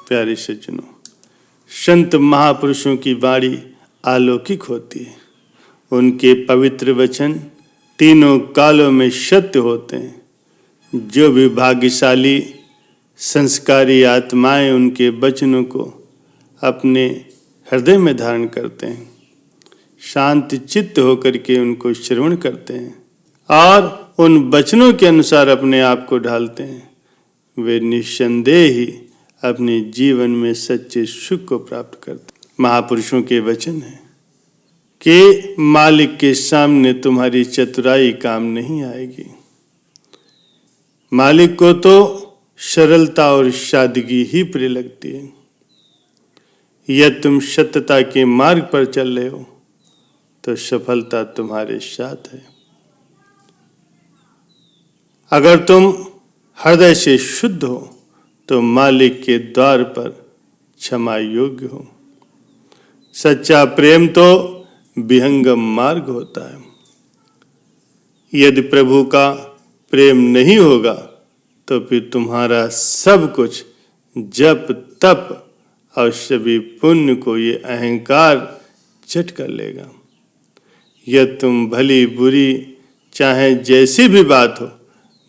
प्यारे सज्जनों, संत महापुरुषों की वाणी अलौकिक होती है। उनके पवित्र वचन तीनों कालों में सत्य होते हैं। जो भी भाग्यशाली संस्कारी आत्माएं उनके वचनों को अपने हृदय में धारण करते हैं, शांत चित्त होकर के उनको श्रवण करते हैं और उन वचनों के अनुसार अपने आप को ढालते हैं, वे निस्संदेह ही अपने जीवन में सच्चे सुख को प्राप्त करते हैं। महापुरुषों के वचन है कि मालिक के सामने तुम्हारी चतुराई काम नहीं आएगी। मालिक को तो सरलता और सादगी ही प्रिय लगती है। यदि तुम सत्यता के मार्ग पर चल रहे हो तो सफलता तुम्हारे साथ है। अगर तुम हृदय से शुद्ध हो तो मालिक के द्वार पर क्षमा योग्य हो। सच्चा प्रेम तो विहंगम मार्ग होता है। यदि प्रभु का प्रेम नहीं होगा तो फिर तुम्हारा सब कुछ जप तप और सभी पुण्य को ये अहंकार चट कर लेगा। यदि तुम भली बुरी चाहे जैसी भी बात हो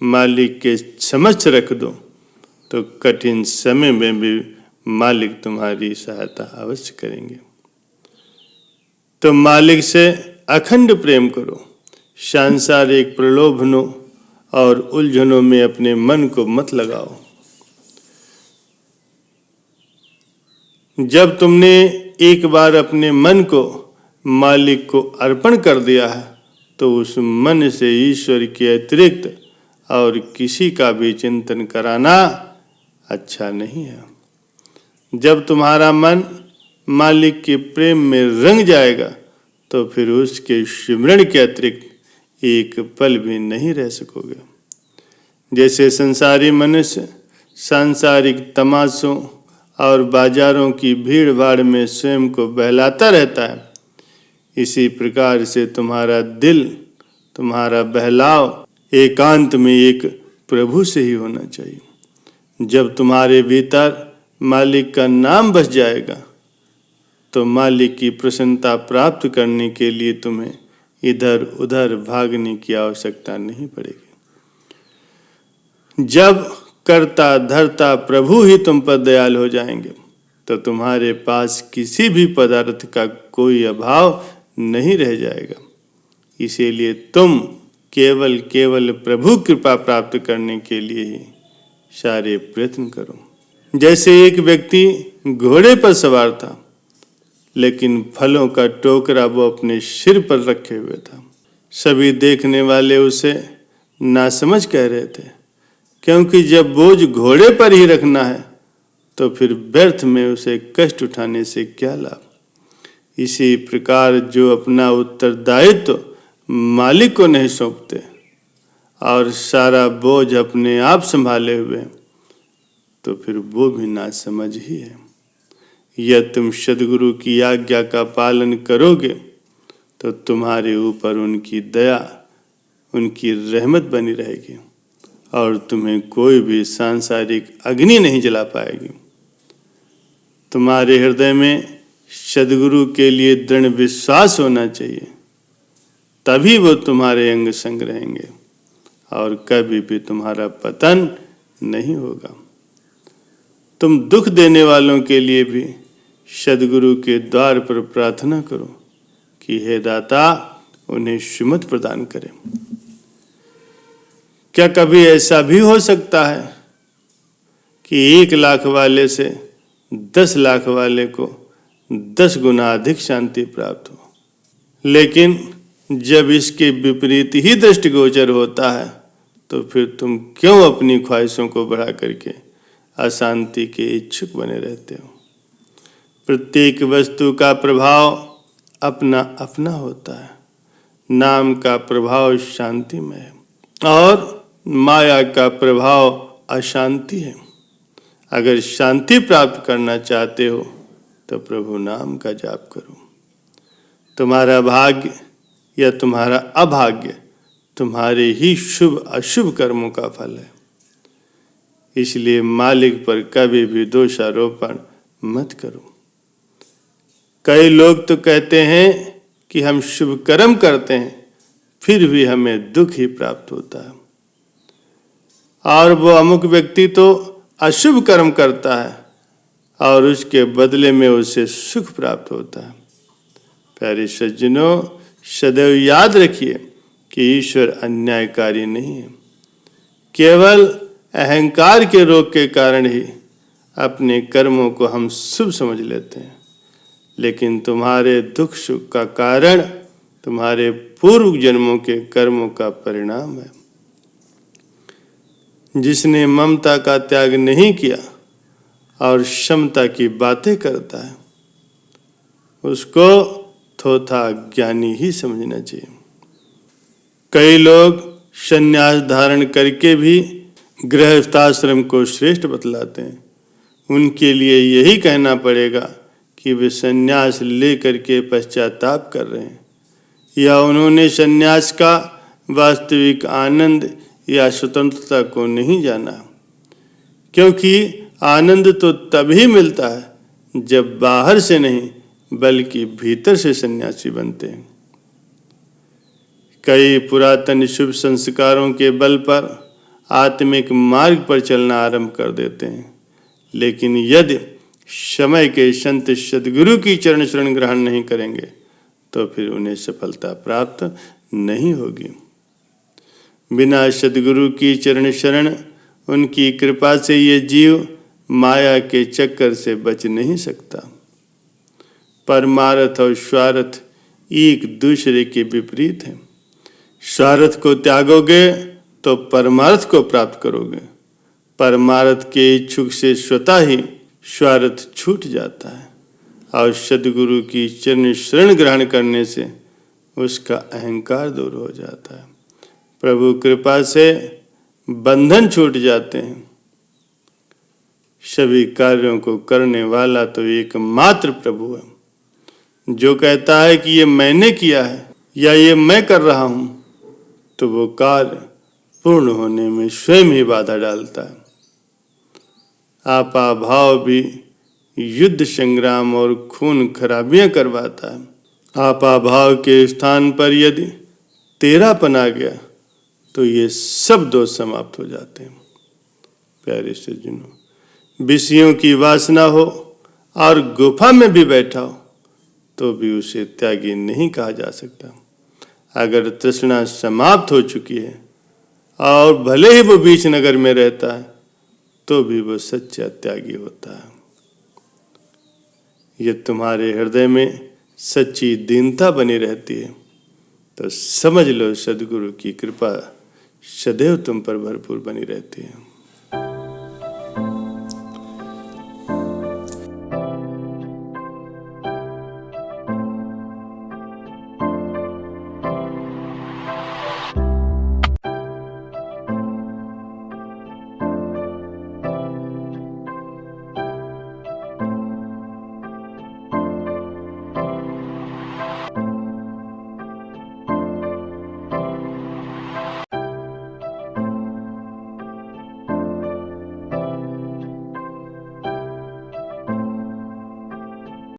मालिक के समक्ष रख दो तो कठिन समय में भी मालिक तुम्हारी सहायता अवश्य करेंगे। तो मालिक से अखंड प्रेम करो। सांसारिक प्रलोभनों और उलझनों में अपने मन को मत लगाओ। जब तुमने एक बार अपने मन को मालिक को अर्पण कर दिया है तो उस मन से ईश्वर के अतिरिक्त और किसी का भी चिंतन कराना अच्छा नहीं है। जब तुम्हारा मन मालिक के प्रेम में रंग जाएगा तो फिर उसके स्मरण के अतिरिक्त एक पल भी नहीं रह सकोगे। जैसे संसारी मनुष्य सांसारिक तमाशों और बाजारों की भीड़ भाड़ में स्वयं को बहलाता रहता है, इसी प्रकार से तुम्हारा दिल, तुम्हारा बहलाव एकांत में एक प्रभु से ही होना चाहिए। जब तुम्हारे भीतर मालिक का नाम बस जाएगा तो मालिक की प्रसन्नता प्राप्त करने के लिए तुम्हें इधर उधर भागने की आवश्यकता नहीं पड़ेगी। जब करता धरता प्रभु ही तुम पर दयाल हो जाएंगे तो तुम्हारे पास किसी भी पदार्थ का कोई अभाव नहीं रह जाएगा। इसीलिए तुम केवल प्रभु कृपा प्राप्त करने के लिए ही सारे प्रयत्न करो। जैसे एक व्यक्ति घोड़े पर सवार था लेकिन फलों का टोकरा वो अपने सिर पर रखे हुए था। सभी देखने वाले उसे नासमझ कह रहे थे, क्योंकि जब बोझ घोड़े पर ही रखना है तो फिर व्यर्थ में उसे कष्ट उठाने से क्या लाभ। इसी प्रकार जो अपना उत्तरदायित्व मालिक को नहीं सौंपते और सारा बोझ अपने आप संभाले हुए तो फिर वो भी नासमझ ही है। यदि तुम सद्गुरु की आज्ञा का पालन करोगे तो तुम्हारे ऊपर उनकी दया, उनकी रहमत बनी रहेगी और तुम्हें कोई भी सांसारिक अग्नि नहीं जला पाएगी। तुम्हारे हृदय में सद्गुरु के लिए दृढ़ विश्वास होना चाहिए, तभी वो तुम्हारे अंग संग रहेंगे और कभी भी तुम्हारा पतन नहीं होगा। तुम दुख देने वालों के लिए भी सद्गुरु के द्वार पर प्रार्थना करो कि हे दाता उन्हें सुमति प्रदान करें। क्या कभी ऐसा भी हो सकता है कि 1 लाख वाले से 10 लाख वाले को 10 गुना अधिक शांति प्राप्त हो? लेकिन जब इसके विपरीत ही दृष्टिगोचर होता है तो फिर तुम क्यों अपनी ख्वाहिशों को बढ़ा करके अशांति के इच्छुक बने रहते हो? प्रत्येक वस्तु का प्रभाव अपना अपना होता है। नाम का प्रभाव शांतिमय है और माया का प्रभाव अशांति है। अगर शांति प्राप्त करना चाहते हो तो प्रभु नाम का जाप करो। तुम्हारा भाग्य या तुम्हारा अभाग्य तुम्हारे ही शुभ अशुभ कर्मों का फल है। इसलिए मालिक पर कभी भी दोषारोपण मत करो। कई लोग तो कहते हैं कि हम शुभ कर्म करते हैं, फिर भी हमें दुख ही प्राप्त होता है, और वो अमुक व्यक्ति तो अशुभ कर्म करता है और उसके बदले में उसे सुख प्राप्त होता है। प्यारे सज्जनों, सदैव याद रखिए कि ईश्वर अन्यायकारी नहीं है। केवल अहंकार के रोग के कारण ही अपने कर्मों को हम शुभ समझ लेते हैं, लेकिन तुम्हारे दुख सुख का कारण तुम्हारे पूर्व जन्मों के कर्मों का परिणाम है। जिसने ममता का त्याग नहीं किया और क्षमता की बातें करता है, उसको थोथा ज्ञानी ही समझना चाहिए। कई लोग संन्यास धारण करके भी गृहस्थाश्रम को श्रेष्ठ बतलाते हैं। उनके लिए यही कहना पड़ेगा कि वे संन्यास लेकर के पश्चाताप कर रहे हैं, या उन्होंने संन्यास का वास्तविक आनंद या स्वतंत्रता को नहीं जाना, क्योंकि आनंद तो तभी मिलता है जब बाहर से नहीं बल्कि भीतर से सन्यासी बनते हैं। कई पुरातन शुभ संस्कारों के बल पर आत्मिक मार्ग पर चलना आरंभ कर देते हैं, लेकिन यदि समय के संत सद्गुरु की चरण शरण ग्रहण नहीं करेंगे तो फिर उन्हें सफलता प्राप्त नहीं होगी। बिना सद्गुरु की चरण शरण, उनकी कृपा से ये जीव माया के चक्कर से बच नहीं सकता। परमार्थ और स्वार्थ एक दूसरे के विपरीत हैं। स्वार्थ को त्यागोगे तो परमार्थ को प्राप्त करोगे। परमार्थ के इच्छुक से स्वतः ही स्वार्थ छूट जाता है, और सद्गुरु की चरण शरण ग्रहण करने से उसका अहंकार दूर हो जाता है। प्रभु कृपा से बंधन छूट जाते हैं। सभी कार्यों को करने वाला तो एकमात्र प्रभु है। जो कहता है कि ये मैंने किया है या ये मैं कर रहा हूं, तो वो कार्य पूर्ण होने में स्वयं ही बाधा डालता है। आपा भाव भी युद्ध संग्राम और खून खराबियां करवाता है। आपा भाव के स्थान पर यदि तेरापन आ गया तो ये सब दोष समाप्त हो जाते हैं। प्यारे सज्जनों, विषयों की वासना हो और गुफा में भी बैठा हो तो भी उसे त्यागी नहीं कहा जा सकता। अगर तृष्णा समाप्त हो चुकी है और भले ही वो बीच नगर में रहता है तो भी वो सच्चा त्यागी होता है। यदि तुम्हारे हृदय में सच्ची दीनता बनी रहती है तो समझ लो सद्गुरु की कृपा सदैव तुम पर भरपूर बनी रहती है।